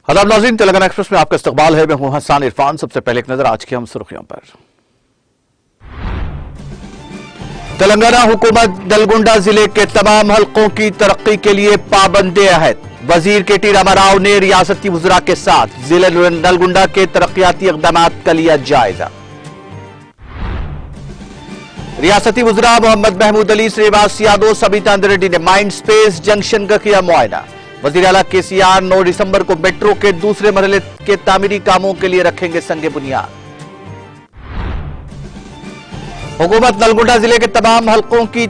आदाब नाज़रीन, तेलंगाना एक्सप्रेस में आपका इस्तकबाल है। मैं हूं हसन इरफान। सबसे पहले एक नजर आज की हम सुर्खियों पर। तेलंगाना हुकूमत नलगुंडा जिले के तमाम हलकों की तरक्की के लिए पाबंदे अहद। वजीर के टी रामाराव ने रियासती वज़रा के साथ जिले नलगुंडा के तरक्याती इक़दाम का लिया जायजा। रियासती वज़रा मोहम्मद महमूद अली, श्रीनिवास यादव, सबिता रेड्डी ने माइंड स्पेस जंक्शन का किया मुआयना। वज़ीर आला केसीआर 9 दिसंबर को मेट्रो के दूसरे मरहले के तामीरी कामों के लिए रखेंगे संगे बुनियाद। हुकूमत नलगुंडा जिले के तमाम हलकों की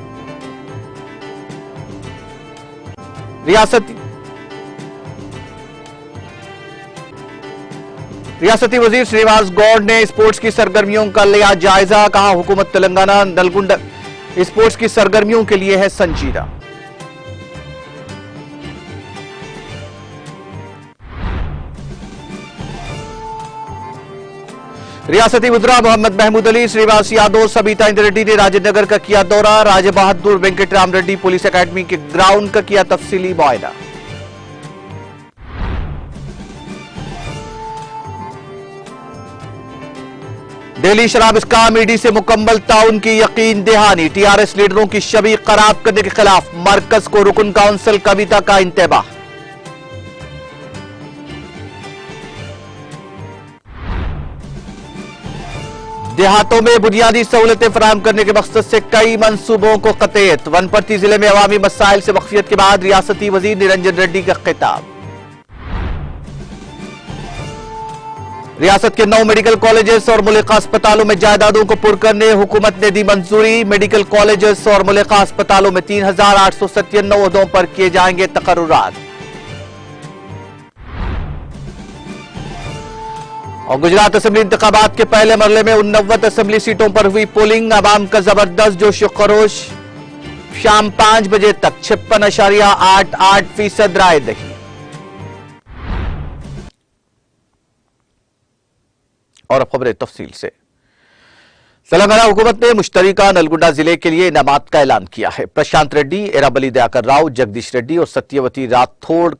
रियासती वजीर श्रीनिवास गौड़ ने स्पोर्ट्स की सरगर्मियों का लिया जायजा। कहा, हुकूमत तेलंगाना नलगुंडा स्पोर्ट्स की सरगर्मियों के लिए है संजीदा। रियासती वज़रा मोहम्मद महमूद अली, श्रीनिवास यादव, सबिता रेड्डी ने राजेंद्र नगर का किया दौरा। राजे बहादुर वेंकटराम रेड्डी पुलिस एकेडमी के ग्राउंड का किया तफसीली मुआयना। दिल्ली शराब स्काम ईडी से मुकम्मल ताउन की यकीन दहानी। टीआरएस लीडरों की छवि खराब करने के खिलाफ मरकज को रुकन काउंसिल कविता का इंतबाह। देहातों में बुनियादी सहूलतें फराहम करने के मकसद से कई मंसूबों को कतईयत। वनपर्ती जिले में अवामी मसाइल से वक्फियत के बाद रियासती वजीर निरंजन रेड्डी का खिताब। रियासत के 9 मेडिकल कॉलेजेस और मुल्का अस्पतालों में जायदादों को पुर करने हुकूमत ने दी मंजूरी। मेडिकल कॉलेजेस और मुल्का अस्पतालों में 3897 ओहदों पर किए जाएंगे तकर्रुरात। और गुजरात असेंबली इंतखाबात के पहले मरहले में 89 असेंबली सीटों पर हुई पोलिंग। अवाम का जबरदस्त जोश खरोश। शाम 5 बजे तक 56.88% राय दही। और अब खबरें तफसील से। तेलंगाना हुकूमत ने मुश्तरिका नलगुंडा जिले के लिए इनामात का ऐलान किया है। प्रशांत रेड्डी, एराबली दयाकर राव, जगदीश रेड्डी और सत्यवती राठौड़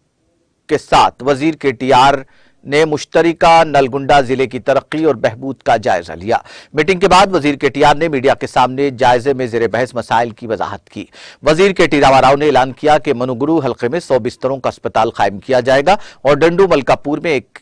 के साथ वजीर के टीआर ने मुश्तरिका नलगुंडा जिले की तरक्की और बहबूद का जायजा लिया। मीटिंग के बाद वजीर के टीआर ने मीडिया के सामने जायजे में जेर बहस मसाइल की वजाहत की। वजीर के टी रामाराव ने ऐलान किया कि मनुगुरु हल्के में 100 बिस्तरों का अस्पताल कायम किया जाएगा और डंडू मलकापुर में एक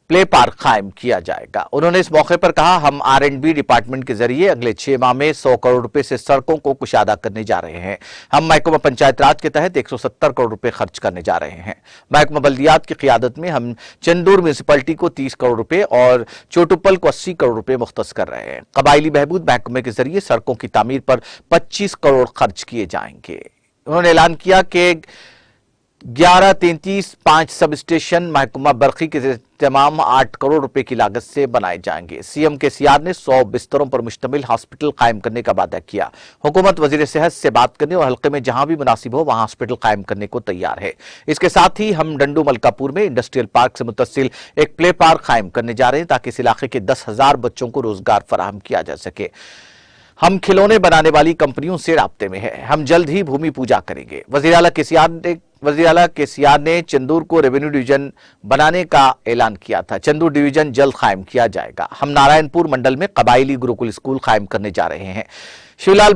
प्ले पार्क कायम किया जाएगा। उन्होंने इस मौके पर कहा, हम R&B डिपार्टमेंट के जरिए अगले 6 माह में 100 करोड़ रुपए से सड़कों को कुशादा करने जा रहे हैं। हम महकमा पंचायत राज के तहत 170 करोड़ रुपए खर्च करने जा रहे हैं। महकमा बल्दियात की क़ियादत में हम चंदूर म्यूनिसिपलिटी को 30 करोड़ रुपए और चोटुपल को 80 करोड़ रुपए मुख्तस कर रहे हैं। कबायली बहबूद महकमे के जरिए सड़कों की तामीर पर 25 करोड़ खर्च किए जाएंगे। उन्होंने ऐलान किया कि 11-33-5 सब स्टेशन महकुमा बरखी के तमाम 8 करोड़ रुपए की लागत से बनाए जाएंगे। सीएम केसीआर ने 100 बिस्तरों पर मुश्तमिल हॉस्पिटल कायम करने का वादा किया। हुकूमत वजीर सेहत से बात करने और हल्के में जहां भी मुनासिब हो वहां हॉस्पिटल कायम करने को तैयार है। इसके साथ ही हम डंडू मलकापुर में इंडस्ट्रियल पार्क से मुतसिल एक प्ले पार्क कायम करने जा रहे हैं ताकि इस इलाके के 10,000 बच्चों को रोजगार फराहम किया जा सके। हम खिलौने बनाने वाली कंपनियों से राब्ते में है। हम जल्द ही भूमि पूजा करेंगे। वजीर आला केसीआर ने चंदूर को रेवेन्यू डिवीजन बनाने का ऐलान किया था। चंदूर डिवीजन जल्द कायम किया जाएगा। हम नारायणपुर मंडल में कबायली गुरुकुल स्कूल कायम करने जा रहे हैं। शिवलाल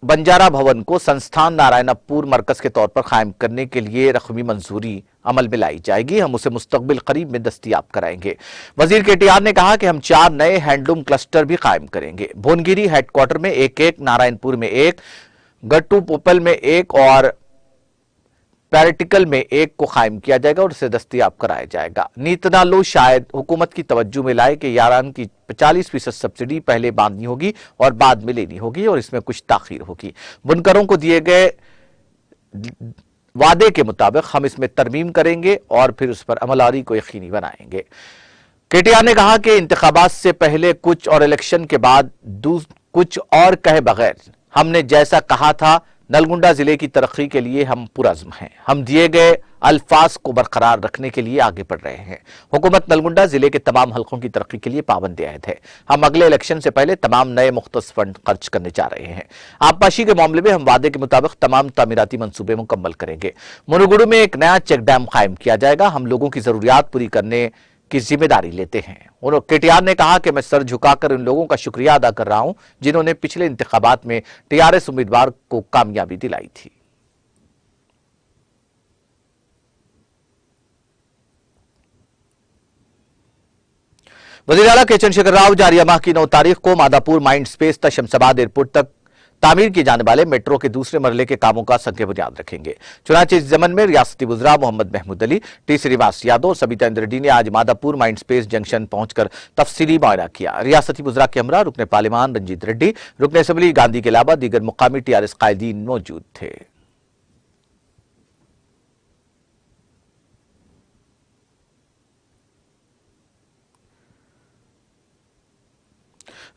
बंजारा भवन को संस्थान नारायणपुर मरकज के तौर पर कायम करने के लिए रकमी मंजूरी अमल में लाई जाएगी। हम उसे मुस्तकबिल करीब में दस्तयाब कराएंगे। वजीर के टीआर ने कहा कि हम 4 नए हैंडलूम क्लस्टर भी कायम करेंगे। भुवनगिरी हेडक्वार्टर में एक, नारायणपुर में एक, गट्टू पोपल में एक और पैरेटिकल में एक को कायम किया जाएगा और इसे दस्तयाब कराया जाएगा। नीतनालो शायद हुकूमत की तवज्जो में लाए कि यारान की 40% सब्सिडी पहले बांधनी होगी और बाद में लेनी होगी और इसमें कुछ ताखीर होगी। बुनकरों को दिए गए वादे के मुताबिक हम इसमें तरमीम करेंगे और फिर उस पर अमलावरी को यकीनी बनाएंगे। केटीआर ने कहा कि इंतखाबात से पहले कुछ और इलेक्शन के बाद कुछ और कहे बगैर हमने जैसा कहा था नलगुंडा जिले की तरक्की के लिए हम पुरज़्म हैं। हम दिए गए अल्फाज को बरकरार रखने के लिए आगे बढ़ रहे हैं। हुकूमत नलगुंडा जिले के तमाम हलकों की तरक्की के लिए पाबंद आयद है। हम अगले इलेक्शन से पहले तमाम नए मुख्तस फंड खर्च करने जा रहे हैं। आबपाशी के मामले में हम वादे के मुताबिक तमाम तामीराती मंसूबे मुकम्मल करेंगे। मुनुगुडु में एक नया चेक डैम कायम किया जाएगा। हम लोगों की जरूरियात पूरी करने की जिम्मेदारी लेते हैं। केटीआर ने कहा कि मैं सर झुकाकर इन लोगों का शुक्रिया अदा कर रहा हूं जिन्होंने पिछले इंतखाबात में टीआरएस उम्मीदवार को कामयाबी दिलाई थी। वज़ीर आला के चंद्रशेखर राव जारिया माह की 9 तारीख को मादापुर माइंड स्पेस तक शमशाबाद एयरपोर्ट तक तामीर किए जाने वाले मेट्रो के दूसरे मरहले के कामों का संग बुनियाद रखेंगे। चुनांचे इस जमन में रियासती वुज़रा मोहम्मद महमूद अली, टी श्रीनिवास यादव और सबिता इंद्र रेड्डी ने आज मादापुर माइंड स्पेस जंक्शन पहुंचकर तफसीली मुआयना किया। रियासती वुज़रा के हमरा रुकने पार्लिमान रंजीत रेड्डी, रुकने असेंबली गांधी के अलावा दीगर मुकामी टीआरएस कायदीन मौजूद थे।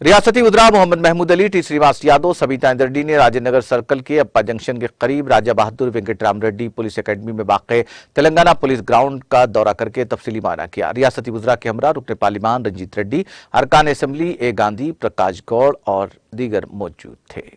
रियासती वुज़रा मोहम्मद महमूद अली, टी श्रीनिवास यादव, सबिता इंद्र रेड्डी ने राजेंद्र नगर सर्कल के अप्पा जंक्शन के करीब राजा बहादुर वेंकटराम रेड्डी पुलिस एकेडमी में वाक़ तेलंगाना पुलिस ग्राउंड का दौरा करके तफसीली मुआयना किया। रियासती वुज़रा के हमरा रुकने पार्लिमान रंजीत रेड्डी, अरकान असेंबली ए गांधी, प्रकाश गौड़ और दीगर मौजूद थे।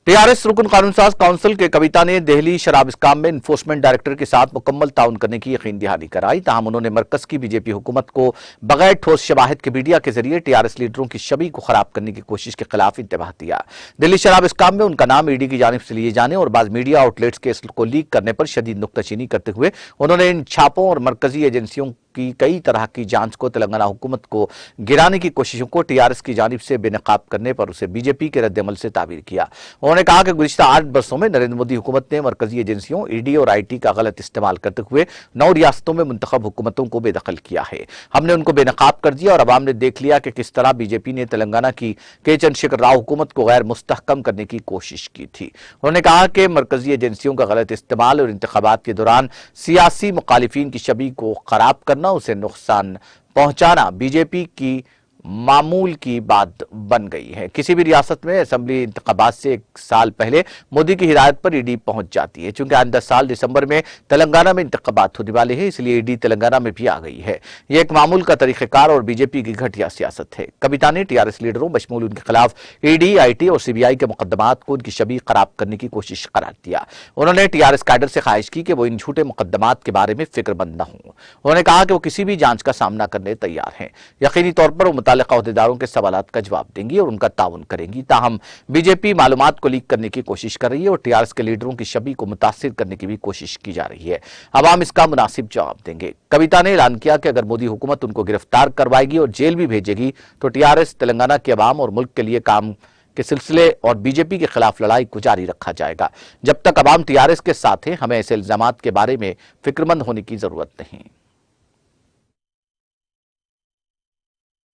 टीआरएस रुकन कानून साज काउंसिल के कविता ने दिल्ली शराब स्काम में इन्फोर्समेंट डायरेक्टर के साथ मुकम्मल ताउन करने की यकीन दहानी कराई। ताहम उन्होंने मरकज की बीजेपी हुकूमत को बगैर ठोस शवाहिद के मीडिया के जरिए टीआरएस लीडरों की छवि को खराब करने की कोशिश के खिलाफ इंतबाह दिया। दिल्ली शराब स्काम में उनका नाम ईडी की जानिब से लिए जाने और बाज़ मीडिया आउटलेट्स के इसको लीक करने पर शदीद नुक्ताचीनी करते हुए उन्होंने इन छापों और मरकजी एजेंसियों की कई तरह की जांच को तेलंगाना हुकूमत को गिराने की कोशिशों को टीआरएस की जानिब से बेनकाब करने पर उसे बीजेपी के रद्दमल से ताबीर किया। उन्होंने कहा कि गुज़िश्ता 8 वर्षों में नरेंद्र मोदी हुकूमत ने मरकजी एजेंसियों, ईडी और आईटी का गलत इस्तेमाल करते हुए 9 रियासतों में मुंतखब हुकूमतों को बेदखल किया है। हमने उनको बेनकाब कर दिया और अवाम ने देख लिया कि किस तरह बीजेपी ने तेलंगाना की के चंद्रशेखर राव हुकूमत को गैर मुस्तहकम करने की कोशिश की थी। उन्होंने कहा कि मरकजी एजेंसियों का गलत इस्तेमाल और इंतखाबात के दौरान सियासी मुखालिफिन की छवि को खराब करना, उसे नुकसान पहुंचाना बीजेपी की मामूल की बात बन गई है। किसी भी रियासत में असेंबली इंतखाबात से 1 साल पहले मोदी की हिदायत पर ईडी पहुंच जाती है। चूंकि आइंदा साल दिसंबर में तेलंगाना में इंतखाबात होने वाले हैं, इसलिए ईडी तेलंगाना में भी आ गई है। यह एक मामूल का तरीक़ेकार और बीजेपी की घटिया सियासत है। कविता ने टीआरएस लीडरों बशमूल उनके खिलाफ ईडी, आईटी और सीबीआई के मुकदमात को उनकी छवि खराब करने की कोशिश करार दिया। उन्होंने टीआरएस कैडर से ख्वाहिश की कि वो इन झूठे मुकदमात के बारे में फिक्रमंद न हों। उन्होंने कहा कि वो किसी भी जांच का सामना करने तैयार हैं। यकीनी तौर पर वो मुताल्लिका अहदेदारों के सवालात का जवाब देंगी और उनका ताउन करेंगी। ताहम बीजेपी मालूमात को लीक करने की कोशिश कर रही है और टीआरएस के लीडरों की छवि को मुतासिर करने की भी कोशिश की जा रही है। अवाम इसका मुनासिब जवाब देंगे। कविता ने ऐलान किया कि अगर मोदी हुकूमत उनको गिरफ्तार करवाएगी और जेल भी भेजेगी तो टीआरएस तेलंगाना के अवाम और मुल्क के लिए काम के सिलसिले और बीजेपी के खिलाफ लड़ाई को जारी रखा जाएगा। जब तक अवाम टीआरएस के साथ है, हमें ऐसे इल्जामात के बारे में फिक्रमंद होने की जरूरत नहीं।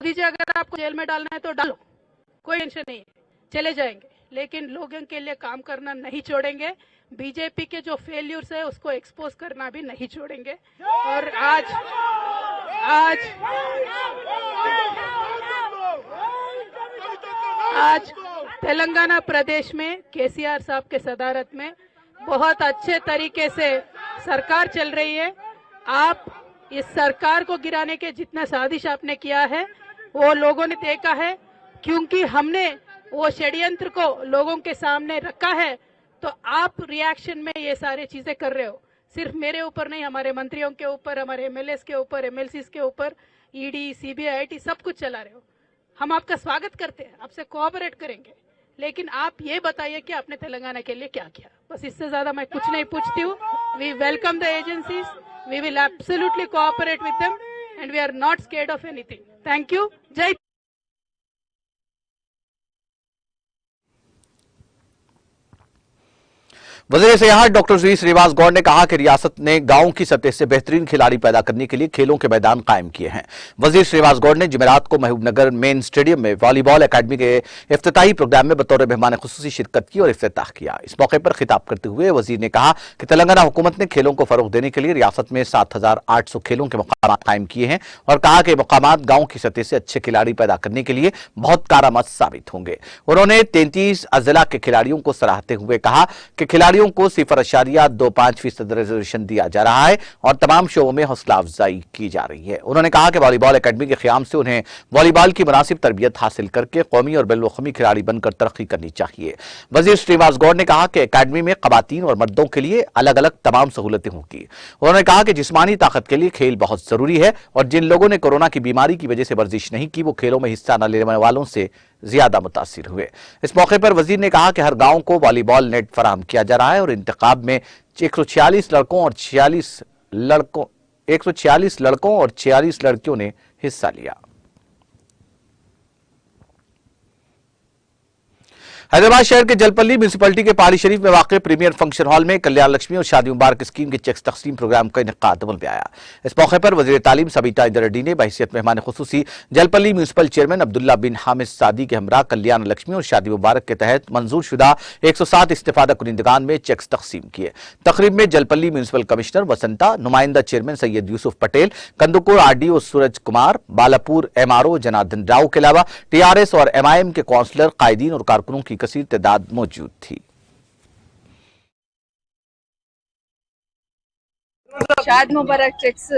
दीजिए, अगर आपको जेल में डालना है तो डालो, कोई टेंशन नहीं है, चले जाएंगे, लेकिन लोगों के लिए काम करना नहीं छोड़ेंगे। बीजेपी के जो फेल्यूर्स है उसको एक्सपोज करना भी नहीं छोड़ेंगे। और आज तेलंगाना प्रदेश में केसीआर साहब के सदारत में बहुत अच्छे तरीके से सरकार चल रही है। आप इस सरकार को गिराने के जितना साजिश आपने किया है वो लोगों ने देखा है, क्योंकि हमने वो षड्यंत्र को लोगों के सामने रखा है। तो आप रिएक्शन में ये सारी चीजें कर रहे हो, सिर्फ मेरे ऊपर नहीं, हमारे मंत्रियों के ऊपर, हमारे एमएलएस के ऊपर, एमएलसीज के ऊपर, ईडी, सीबीआई, आईटी सब कुछ चला रहे हो। हम आपका स्वागत करते हैं, आपसे कोऑपरेट करेंगे, लेकिन आप ये बताइए कि आपने तेलंगाना के लिए क्या किया। बस इससे ज्यादा मैं कुछ नहीं पूछती हूँ। We welcome the agencies, we will absolutely cooperate with them and we are not scared of anything. Thank you. जय। वजीर सेहत डॉक्टर वी श्रीनिवास गौड़ ने कहा कि रियासत ने गांव की सतह से बेहतरीन खिलाड़ी पैदा करने के लिए खेलों के मैदान कायम किए हैं। वजीर श्रीनिवास गौड़ ने जुमेरात को महबूबनगर मेन स्टेडियम में वॉलीबॉल एकेडमी के इफ्तिताही प्रोग्राम में बतौर मेहमान खुसूसी शिरकत की और इफ्तिताह किया। इस मौके पर खिताब करते हुए वजीर ने कहा कि तेलंगाना हुकूमत ने खेलों को फरोग देने के लिए रियासत में 7,800 खेलों के मुकाम कायम किए हैं और कहा कि मुकाम गांव की सतह से अच्छे खिलाड़ी पैदा करने के लिए बहुत कारआमद साबित होंगे। उन्होंने 33 अजला के खिलाड़ियों को सराहते हुए कहा कि खिलाड़ियों को 0.25% रिजर्वेशन दिया जा रहा है और तमाम शोबों में हौसला अफजाई की जा रही है। उन्होंने कहा कि वॉलीबॉल एकेडमी के क़याम से उन्हें वॉलीबॉल की मुनासिब तरबियत हासिल करके कौमी और बैनुल-अक़वामी खिलाड़ी बनकर तरक्की करनी चाहिए। वजीर श्रीनिवास गौड़ ने कहा कि एकेडमी में ख़वातीन और मर्दों के लिए अलग अलग तमाम सहूलतें होंगी। उन्होंने कहा कि जिस्मानी ताकत के लिए खेल बहुत जरूरी है और जिन लोगों ने कोरोना की बीमारी की वजह से वर्जिश नहीं की वो खेलों में हिस्सा न लेने वालों से ज्यादा मुतासिर हुए। इस मौके पर वजीर ने कहा कि हर गांव को वॉलीबॉल नेट फराहम किया जा रहा है और इंतखाब में 146 लड़कों और 46 लड़कियों ने हिस्सा लिया। हैदराबाद शहर के जलपल्ली म्यूनिसिपैलिटी के पहाड़ी शरीफ में वाक़ प्रीमियर फंक्शन हॉल में कल्याण लक्ष्मी और शादी मुबारक स्कीम के चेक तकसीम प्रोग्राम का इनेकाद अमल में आया। इस मौके पर वज़ीर तालीम सबीता इंदर रेड्डी ने बहैसियत मेहमान खुसूसी जलपल्ली म्यूनिसिपल चेयरमैन अब्दुल्ला बिन हामिद सादी के हमरा कल्याण लक्ष्मी और शादी मुबारक के तहत मंजूर शुदा 107 इस्तेफादा कुनिंदगान में चेक्स तकसीम किए। तकरीब में जलपल्ली म्यूनिसिपल कमिश्नर वसंता, नुमाइंदा chairman Syed Yusuf Patel, Kandukur RDO Suraj Kumar, Balapur MRO Janardan Rao के अलावा TRS और MIM के काउंसलर, कायदीन और कारकुनों की कसीर तादाद मौजूद थी। షాద్ ముబారక్ చెక్స్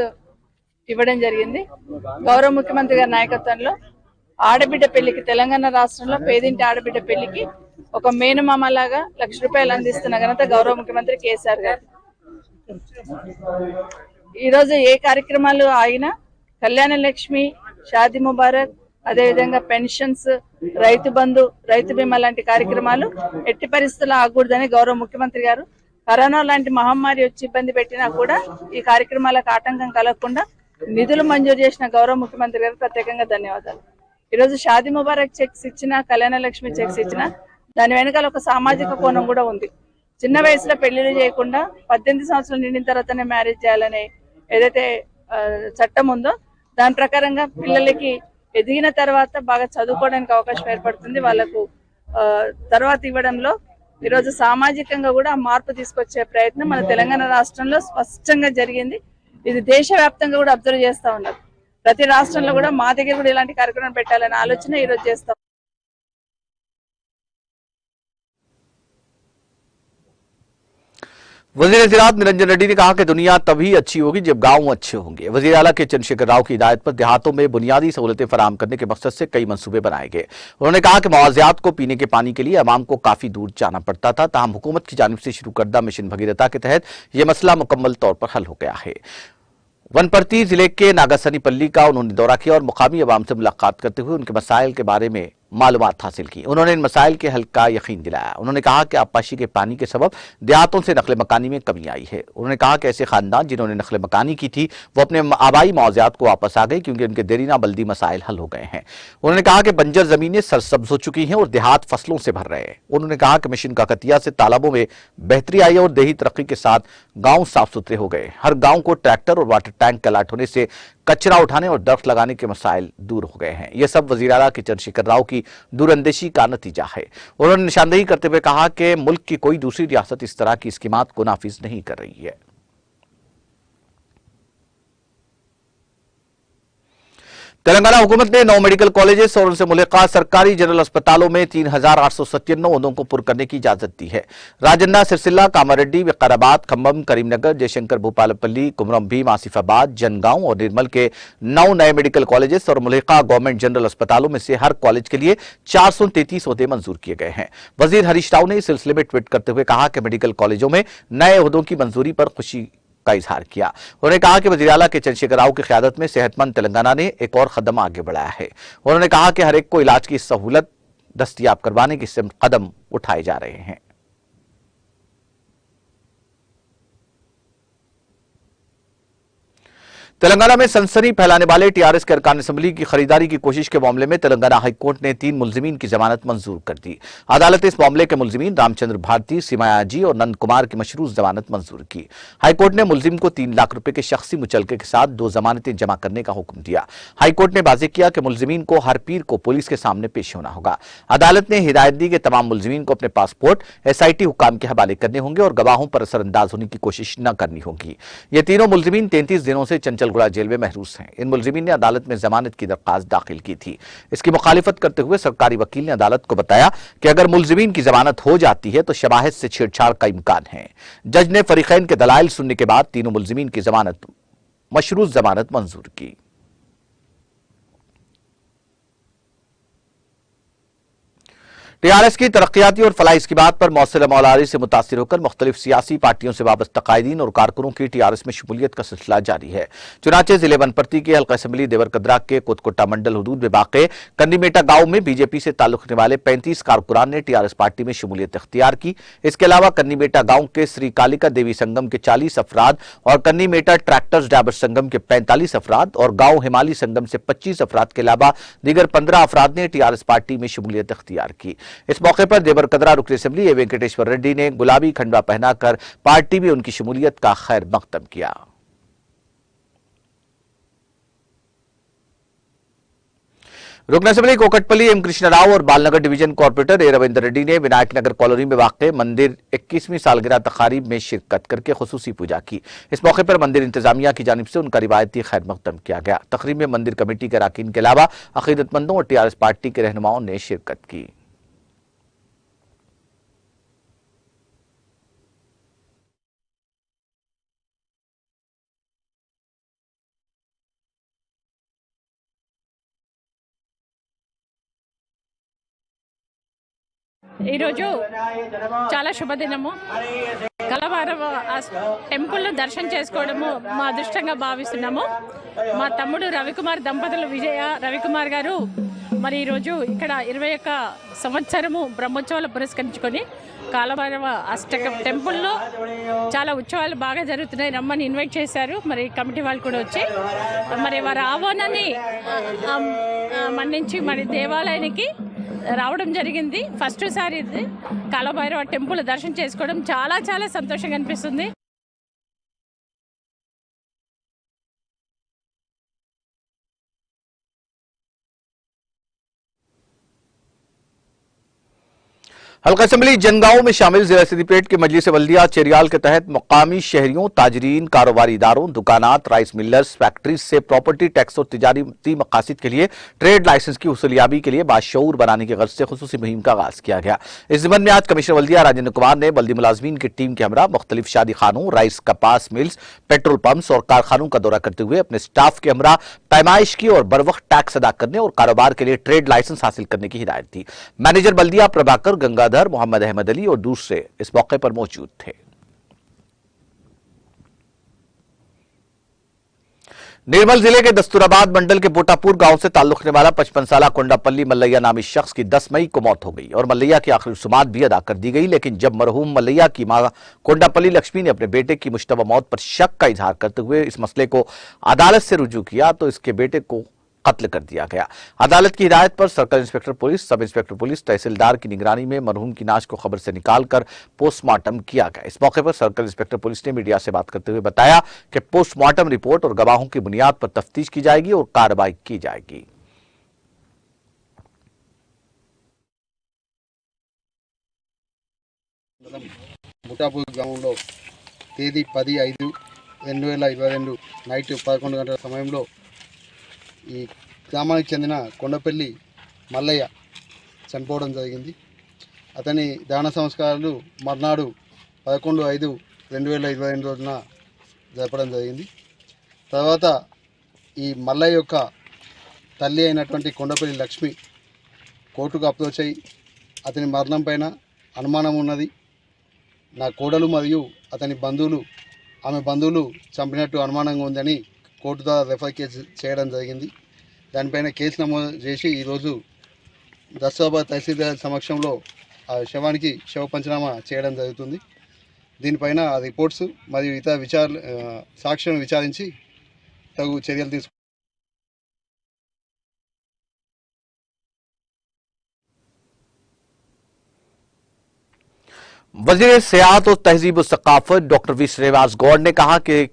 ఇవ్వడం జరిగింది। గౌరవ ముఖ్యమంత్రి గారి నాయకత్వంలో ఆడబిడ్డ పెళ్లికి తెలంగాణ రాష్ట్రంలో పేదింటి ఆడబిడ్డ పెళ్లికి ఒక మేనమామ లాగా ₹1,00,000 అందిస్తున్న ఘనత గౌరవ ముఖ్యమంత్రి కేసీఆర్ గారు। ఈరోజు ఏ కార్యక్రమాలు ఆగినా కళ్యాణ లక్ష్మి, షాదీ ముబారక్, అదేవిధంగా పెన్షన్స్, రైతు బంధు, రైతు బీమా లాంటి కార్యక్రమాలు ఎట్టి పరిస్థితుల్లో ఆగకూడదని గౌరవ ముఖ్యమంత్రి గారు కరోనా లాంటి మహమ్మారి వచ్చి ఇబ్బంది పెట్టినా కూడా ఈ కార్యక్రమాలకు ఆటంకం కలగకుండా నిధులు మంజూరు చేసిన గౌరవ ముఖ్యమంత్రి గారికి ప్రత్యేకంగా ధన్యవాదాలు। ఈరోజు షాదీ ముబారక్ చెక్స్ ఇచ్చినా, కళ్యాణ లక్ష్మి చెక్స్ ఇచ్చినా దాని వెనకాల ఒక సామాజిక కోణం కూడా ఉంది। చిన్న వయసులో పెళ్లిళ్ళు చేయకుండా 18 సంవత్సరాలు నిండిన తర్వాతనే మ్యారేజ్ చేయాలనే ఏదైతే చట్టం ఉందో దాని ప్రకారంగా పిల్లలకి ఎదిగిన తర్వాత బాగా చదువుకోవడానికి అవకాశం ఏర్పడుతుంది। వాళ్ళకు తర్వాత ఇవ్వడంలో ఈరోజు సామాజికంగా కూడా మార్పు తీసుకొచ్చే ప్రయత్నం మన తెలంగాణ రాష్ట్రంలో స్పష్టంగా జరిగింది। ఇది దేశవ్యాప్తంగా కూడా అబ్జర్వ్ చేస్తా ఉన్నారు। ప్రతి రాష్ట్రంలో కూడా మా దగ్గర కూడా ఇలాంటి కార్యక్రమం పెట్టాలనే ఆలోచన ఈరోజు చేస్తాం। वजीर ज़राअत निरंजन रेड्डी ने कहा कि दुनिया तभी अच्छी होगी जब गांव अच्छे होंगे। वजीर आला के चंद्रशेखर राव की हिदायत पर देहातों में बुनियादी सहूलतें फराहम करने के मकसद से कई मंसूबे बनाए गए। उन्होंने कहा कि मुआवजात को पीने के पानी के लिए अवाम को काफी दूर जाना पड़ता था, ताहम हुकूमत की जानिब से शुरू करदा मिशन भगीरथा के तहत यह मसला मुकम्मल तौर पर हल हो गया है। वनपर्ती जिले के नागासनीपल्ली का उन्होंने दौरा किया और मुकामी अवाम से मुलाकात करते हुए उनके मसाइल के बारे में मालूमात हासिल की। उन्होंने इन मसाइल के हल का यकीन दिलाया। उन्होंने कहा कि आबपाशी के पानी के सबब देहातों से नकल मकानी में कमी आई है। उन्होंने कहा कि ऐसे खानदान जिन्होंने नकल मकानी की थी वो अपने आबाई मुआवजात को वापस आ गए क्योंकि उनके देरीना बल्दी मसाइल हल हो गए हैं। उन्होंने कहा कि बंजर जमीनें सरसब्ज हो चुकी हैं और देहात फसलों से भर रहे हैं। उन्होंने कहा कि मिशन काकतिया से तालाबों में बेहतरी आई और देही तरक्की के साथ गांव साफ सुथरे हो गए। हर गांव को ट्रैक्टर और वाटर टैंक का अलाट होने से कचरा उठाने और दरख्त लगाने के मसाइल दूर हो गए हैं। यह सब वज़ीर आला के चंद्रशेखर राव की दूरअंदेशी का नतीजा है। उन्होंने निशानदेही करते हुए कहा कि मुल्क की कोई दूसरी रियासत इस तरह की स्कीमात को नाफिज नहीं कर रही है। तेलंगाना हुकूमत ने 9 मेडिकल कॉलेजेस और उनसे मुल्का सरकारी जनरल अस्पतालों में 3,897 ओहदों को पुर करने की इजाजत दी है। राजन्ना, सिरसिल्ला, कामारेड्डी, विकाराबाद, खम्बम, करीमनगर, जयशंकर, भूपालपल्ली, कुमरम भीम, आसिफाबाद, जनगांव और निर्मल के 9 नए मेडिकल कॉलेजेस और मुल्का गवर्नमेंट जनरल अस्पतालों में से हर कॉलेज के लिए 433 ओहदे मंजूर किए गए हैं। वजीर हरीश राव ने इस सिलसिले में ट्वीट करते हुए कहा कि मेडिकल कॉलेजों में नए ओहदों की मंजूरी पर खुशी का इजहार किया। उन्होंने कहा कि वज़ीर आला के चंद्रशेखर राव की क़यादत में सेहतमंद तेलंगाना ने एक और कदम आगे बढ़ाया है। उन्होंने कहा कि हर एक को इलाज की सहूलत दस्तयाब करवाने के कदम उठाए जा रहे हैं। तेलंगाना में सनसनी फैलाने वाले टीआरएस के अरकान असेंबली की खरीदारी की कोशिश के मामले में तेलंगाना हाईकोर्ट ने 3 मुलजिमीन की जमानत मंजूर कर दी। अदालत ने इस मामले के मुलजिमीन रामचंद्र भारती, सीमायाजी और नंद कुमार की मशरूत जमानत मंजूर की। हाईकोर्ट ने मुलजिम को 3 लाख रुपए के शख्सी मुचलके के साथ 2 जमानतें जमा करने का हुक्म दिया। हाईकोर्ट ने वाज़ेह किया कि मुलजिमीन को हर पीर को पुलिस के सामने पेश होना होगा। अदालत ने हिदायत दी कि तमाम मुलजिमीन को अपने पासपोर्ट एसआईटी हुक्काम के हवाले करने होंगे और गवाहों पर असरअंदाज होने की कोशिश न करनी होगी। ये तीनों मुलजिमीन 33 दिनों से चंचलगुड़ा जेल में महरूस हैं। इन मुलजिमीन ने अदालत में जमानत की दरख्वास्त दाखिल की थी। इसकी मुखालिफत करते हुए सरकारी वकील ने अदालत को बताया कि अगर मुलजिमीन की जमानत हो जाती है तो शवाहिद से छेड़छाड़ का इम्कान है। जज ने फरीकैन के दलाइल सुनने के बाद तीनों मुलजिमीन की जमानत मशरूत जमानत मंजूर की। टीआरएस की तरक्याती और फलाही स्कीमात पर मौसला मौलारी से मुतासिर होकर मुख्तलिफ सियासी पार्टियों से वाबस्ता कायदीन और कारकुनों की टीआरएस में शमूलियत का सिलसिला जारी है। चुनाचे जिले बनपरती के हल्का असेंबली देवरकद्रा के कोतकोटा मंडल हदूद में वाक़े कन्नीमेटा गांव में बीजेपी से ताल्लुक रखने वाले 35 कारकुनान ने टीआरएस पार्टी में शमूलियत इख्तियार की। इसके अलावा कन्नीमेटा गांव के श्री कालिका देवी संगम के 40 अफराद और कन्नीमेटा ट्रैक्टर्स ड्राइवर संगम के 45 अफराद और गांव हिमाली संगम से 25 अफराद के अलावा दीगर 15 अफराद ने टीआरएस पार्टी में शमूलियत इख्तियार की। इस मौके पर देवरकद्रा रुकन असेंबली ए वेंकटेश्वर रेड्डी ने गुलाबी खंडवा पहनाकर पार्टी में उनकी शमूलियत का खैर मकदम किया। रुकन असेंबली कोकटपल्ली एम कृष्ण राव और बालनगर डिवीजन कॉर्पोरेटर ए रविंदर रेड्डी ने विनायक नगर कॉलोनी में वाक़े मंदिर 21वीं सालगिरह तकारीब में शिरकत करके खुसूसी पूजा की। इस मौके पर मंदिर इंतजामिया की जानिब से उनका रिवायती खैर मकदम किया गया। तकरीब में मंदिर कमेटी के अरकान के अलावा अकीदतमंदों और टीआरएस पार्टी के रहनुमाओं ने शिरकत की। ఈరోజు చాలా శుభదినము. కలవారం టెంపుల్ దర్శనం చేసుకోవడము మా అదృష్టంగా భావిస్తున్నాము. మా తమ్ముడు రవికుమార్ దంపతులు విజయ రవికుమార్ గారు మరి ఈరోజు ఇక్కడ 21 సంవత్సరము బ్రహ్మోత్సవాలు పురస్కరించుకొని కాలభైరవ అష్టకం టెంపుల్లో చాలా ఉత్సవాలు బాగా జరుగుతున్నాయి. రమ్మని ఇన్వైట్ చేశారు. మరి కమిటీ వాళ్ళు కూడా వచ్చి మరి వారి ఆహ్వానాన్ని మన్నించి మరి దేవాలయానికి రావడం జరిగింది. ఫస్ట్ సారి కాలభైరవ టెంపుల్ దర్శనం చేసుకోవడం చాలా చాలా సంతోషంగా అనిపిస్తుంది. हल्का असेंबली जनगांव में शामिल जिला सिद्दीपेट के मजलिस वल्दिया चेरियाल के तहत मकामी शहरियों, ताजरीन, कारोबारी इदारों, दुकानात, राइस मिलर्स, फैक्ट्रीज से प्रॉपर्टी टैक्स और तिजारती मकासद के लिए ट्रेड लाइसेंस की वसूलियाबी के लिए बाशऊर बनाने की गर्ज से खुसूसी मुहिम का आगाज किया गया। इस जिम्मन में आज कमिश्नर वल्दिया राजेंद्र कुमार ने बल्दी मुलाजमीन की टीम के हमरा मुख्तलिफ शादी खानों, राइस कपास मिल्स, पेट्रोल पंप्स और कारखानों का दौरा करते हुए अपने स्टाफ के हमरा पैमाइश की और बरवक्त टैक्स अदा करने और कारोबार के लिए ट्रेड लाइसेंस हासिल करने की हिदायत दी। मैनेजर बल्दिया प्रभाकर गंगाधर, मोहम्मद अहमद अली और दूसरे इस मौके पर मौजूद थे। निर्मल जिले के दस्तूराबाद मंडल के बोटापुर गांव से ताल्लुक रखने वाला 55 साला कोंडापल्ली मल्लैया नामी शख्स की 10 मई को मौत हो गई और मल्लैया की आखिरी रसूमात भी अदा कर दी गई। लेकिन जब मरहूम मल्लैया की मां कोंडापल्ली लक्ष्मी ने अपने बेटे की मुश्तबा मौत पर शक का इजहार करते हुए इस मसले को अदालत से रुजू किया तो इसके बेटे को कत्ल कर दिया गया। अदालत की हिदायत पर circle inspector police, sub inspector police, तहसीलदार की निगरानी में मरहूम की लाश को खबर से निकालकर पोस्टमार्टम किया गया। इस मौके पर सर्कल इंस्पेक्टर पुलिस ने मीडिया से बात करते हुए बताया कि पोस्टमार्टम रिपोर्ट और गवाहों की बुनियाद पर तफ्तीश की जाएगी और कार्रवाई की जाएगी। బుటాపూర్ గ్రామంలో తేదీ 10/5/2022 నైట్ 11 గంటల సమయంలో ఈ గ్రామానికి చెందిన కొండపల్లి మల్లయ్య చనిపోవడం జరిగింది. అతని దహన సంస్కారాలు మర్నాడు 11/5/2022 రోజున జరపడం జరిగింది. తర్వాత ఈ మల్లయ్య యొక్క తల్లి అయినటువంటి కొండపల్లి లక్ష్మి కోర్టుకు అప్రోచ్ అయ్యి అతని మరణం పైన అనుమానం ఉన్నది, నా కోడలు మరియు అతని బంధువులు ఆమె బంధువులు చంపినట్టు అనుమానంగా ఉందని కోర్టు ద్వారా రెఫర్ కేసు చేయడం జరిగింది. దానిపైన కేసు నమోదు చేసి ఈరోజు దస్తూరాబాద్ తహసీల్దార్ సమక్షంలో ఆ శవానికి శవ పంచనామా చేయడం జరుగుతుంది. దీనిపైన రిపోర్ట్స్ మరియు ఇతర సాక్ష్యాలను విచారించి తగు చర్యలు తీసుకు वजीर सियाहत और तहजीब सकाफत डॉक्टर वी श्रीनिवास गौड़ ने कहा कि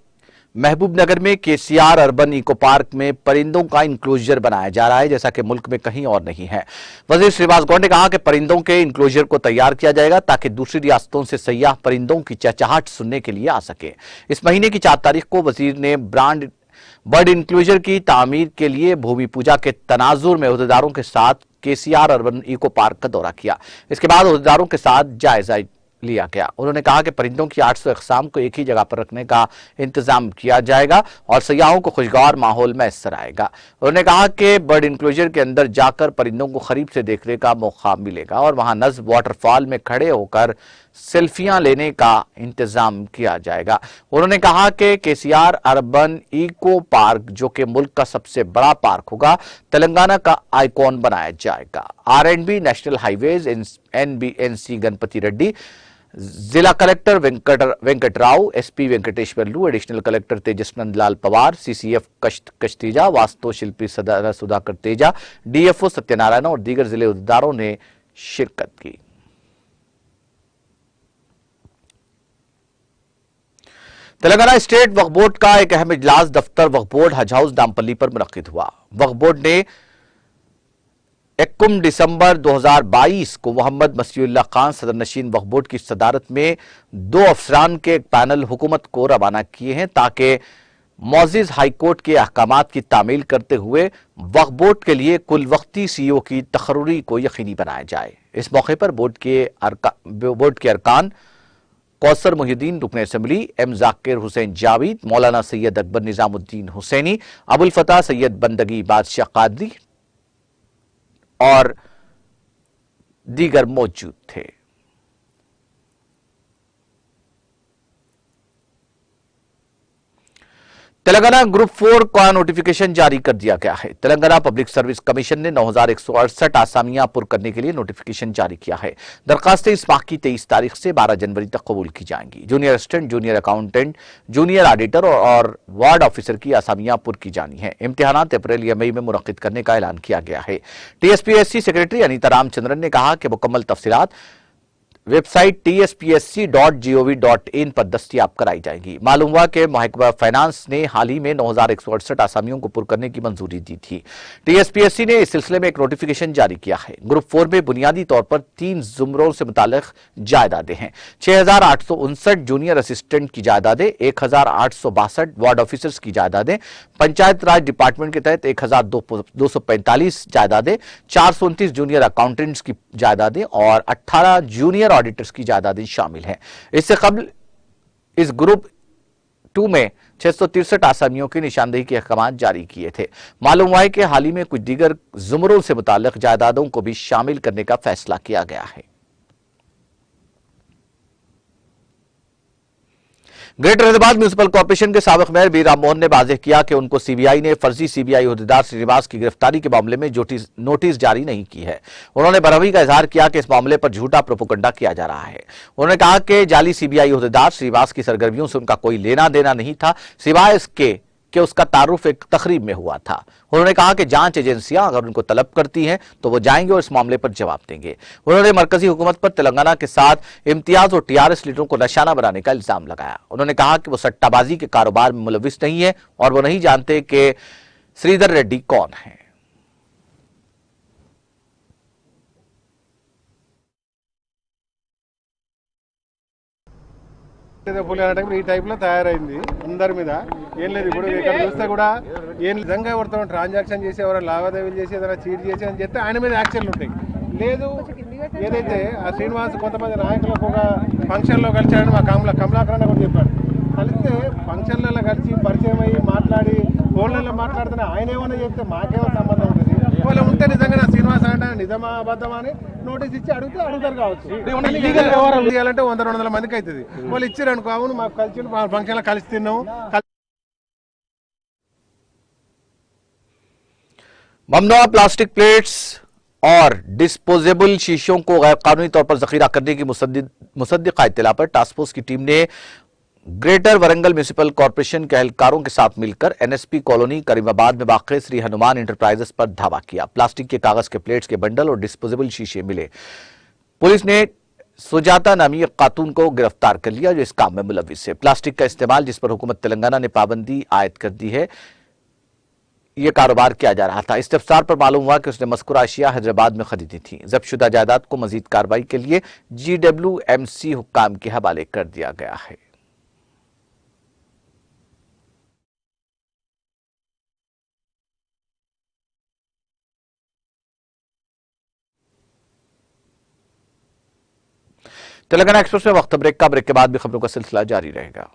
महबूबनगर में केसीआर अर्बन इको पार्क में परिंदों का इंक्लोजर बनाया जा रहा है, जैसा कि मुल्क में कहीं और नहीं है। वजीर श्रीनिवास गौड़ ने कहा कि परिंदों के इंक्लोजर को तैयार किया जाएगा ताकि दूसरी रियासतों से सयाह परिंदों की चहचहाट सुनने के लिए आ सके। इस महीने की 4 तारीख को वजीर ने बर्ड इंक्लोजर की तामीर के लिए भूमि पूजा के तनाजुर में अहदेदारों के साथ केसीआर अर्बन इको पार्क का दौरा किया। इसके बाद अहदेदारों के साथ जायजा लिया गया। उन्होंने कहा कि परिंदों की 800 अक़साम को एक ही जगह पर रखने का इंतजाम किया जाएगा और सयाहों को खुशगवार माहौल मैसर आएगा। उन्होंने कहा कि बर्ड इंक्लोजर के अंदर जाकर परिंदों को करीब से देखने का मौका मिलेगा और वहां नज़्ब वाटरफॉल में खड़े होकर सेल्फियां लेने का इंतजाम किया जाएगा। उन्होंने कहा कि केसीआर अर्बन इको पार्क, जो कि मुल्क का सबसे बड़ा पार्क होगा, तेलंगाना का आइकॉन बनाया जाएगा। R&B national highways NBNC Ganapati Reddy, जिला collector Venkat Rao, SP Venkateswarlu, additional collector Tejas Nandlal Pawar, CCF Kashtija, वास्तु शिल्पी सुधाकर तेजा, DFO सत्यनारायण और दीगर जिले अहदेदारों ने शिरकत की। तेलंगाना स्टेट वक्फ बोर्ड का एक अहम इजलास दफ्तर वक्फ बोर्ड हज हाउस नामपल्ली पर मुनक्किद हुआ। वक्फ बोर्ड ने 21 दिसंबर 2022 को मोहम्मद मसीउल्लाह खान सदर नशीन वक्फ बोर्ड की सदारत में 2 अफसरान के एक पैनल हुकूमत को रवाना किए हैं ताकि मौजिज हाईकोर्ट के अहकामात की तामील करते हुए वक्फ बोर्ड के लिए कुल वक्ती CEO की तकर्री को यकीनी बनाया जाए। इस मौके पर बोर्ड के अरकान कौसर मुहिद्दीन रुकन असम्बली, M जाकिर हुसैन जावेद, मौलाना सैयद अकबर निजामुद्दीन हुसैनी, अबुल फतह सैयद बंदगी बादशाह कादरी और दीगर मौजूद थे। तेलंगाना ग्रुप 4 का नोटिफिकेशन जारी कर दिया गया है। तेलंगाना पब्लिक सर्विस कमीशन ने 9168 आसामियां पुर करने के लिए नोटिफिकेशन जारी किया है। दरखास्तें इस माह की 23 तारीख से 12 जनवरी तक कबूल की जाएंगी। Junior assistant, junior accountant, junior auditor और वार्ड ऑफिसर की आसामियां पुर की जानी है। इम्तिहानात अप्रैल या मई में मुनक्किद करने का ऐलान किया गया है। TSPSC सेक्रेटरी अनीता रामचंद्रन ने कहा कि मुकम्मल तफसीलात वेबसाइट tspsc.gov.in पर दस्तयाब कराई जाएगी। मालूम हुआ कि महकमा फाइनेंस ने हाल ही में 9168 आसामियों को पुर करने की मंजूरी दी थी। TSPSC ने इस सिलसिले में एक नोटिफिकेशन जारी किया है। ग्रुप 4 में बुनियादी तौर पर 3 जुमरों से मुतालिक जायदादें हैं। 6859 जूनियर असिस्टेंट की जायदादें, 1862 वार्ड ऑफिसर्स की जायदादें, पंचायत राज डिपार्टमेंट के तहत 1245 जायदादें, 429 जूनियर अकाउंटेंट्स की जायदादें और 18 जूनियर ऑडिटर्स की जायदादें शामिल हैं। इससे कबल इस ग्रुप 2 में 663 आसामियों की निशानदेही के अहकाम जारी किए थे। मालूम हुआ है कि हाल ही में कुछ दीगर जुमरों से मुताल्लिक जायदादों को भी शामिल करने का फैसला किया गया है। ग्रेटर हैदराबाद म्युनिसिपल कॉर्पोरेशन के साबिक मेयर बी राम मोहन ने वाज़ेह किया कि उनको CBI ने फर्जी CBI अहदेदार श्रीनिवास की गिरफ्तारी के मामले में नोटिस जारी नहीं की है। उन्होंने बरहमी का इजहार किया कि इस मामले पर झूठा प्रोपेगेंडा किया जा रहा है। उन्होंने कहा कि जाली CBI अहदेदार श्रीनिवास की सरगर्मियों से उनका कोई लेना देना नहीं था, सिवाय इसके कि उसका तारुफ एक तकरीब में हुआ था। उन्होंने कहा कि जांच एजेंसियां अगर उनको तलब करती हैं तो वो जाएंगे और इस मामले पर जवाब देंगे। उन्होंने मरकजी हुकूमत पर तेलंगाना के साथ इम्तियाज और TRS लीडरों को निशाना बनाने का इल्जाम लगाया। उन्होंने कहा कि वो सट्टाबाजी के कारोबार में मुलविस नहीं है और वो नहीं जानते कि श्रीधर रेड्डी कौन है। ఈ టైప్లో తయారైంది అందరి మీద ఏం లేదు. ఇప్పుడు ఇక్కడ చూస్తే కూడా ఏం నిజంగా ఎవరితో ట్రాన్సాక్షన్ చేసి ఎవరైనా లావాదేవీలు చేసి ఏదైనా చీట్ చేసి అని చెప్తే ఆయన మీద యాక్షన్లు ఉంటాయి. లేదు ఏదైతే ఆ శ్రీనివాస్ కొంతమంది నాయకులకు ఒక ఫంక్షన్లో కలిసాడని మా కమలాకరణ కూడా చెప్పాడు. కలిస్తే ఫంక్షన్లలో కలిసి పరిచయం అయ్యి మాట్లాడి ఫోన్లలో మాట్లాడుతున్నా ఆయన ఏమైనా చెప్తే మాకేమో సంబంధం ఉంటుంది. ఒకవేళ ఉంటే నిజంగా శ్రీనివాస్ అంటే నిజమా అబద్ధమా అని నోటీస్ ఇచ్చి అడుగుతారు కావచ్చు. వ్యవహారం చేయాలంటే 100-200 మందికి అవుతుంది. వాళ్ళు ఇచ్చారు అనుకో, అవును మాకు కలిసి ఫంక్షన్ లో కలిసి తిన్నాము. ममनुआ प्लास्टिक प्लेट्स और डिस्पोजेबल शीशों को गैर कानूनी तौर पर जखीरा करने की मुसद्दिका इत्तला पर टास्क फोर्स की टीम ने ग्रेटर वरंगल म्युनिसिपल कॉर्पोरेशन के एहलकारों के साथ मिलकर एनएसपी कॉलोनी करीमाबाद में वाक़ श्री हनुमान इंटरप्राइजेस पर धावा किया। प्लास्टिक के कागज के प्लेट्स के बंडल और डिस्पोजेबल शीशे मिले। पुलिस ने सुजाता नामी एक खातून को गिरफ्तार कर लिया जो इस काम में मुलविस है। प्लास्टिक का इस्तेमाल जिस पर हुकूमत तेलंगाना ने पाबंदी आयद कर दी है, ये कारोबार किया जा रहा था। इस्तफसार पर मालूम हुआ कि उसने मज़कूरा अशिया हैदराबाद में खरीदी थी। जब्तशुदा जायदाद को मजीद कार्रवाई के लिए GWMC हुक्काम के हवाले कर दिया गया है। तेलंगाना एक्सप्रेस में वक्त ब्रेक के बाद भी खबरों का सिलसिला जारी रहेगा।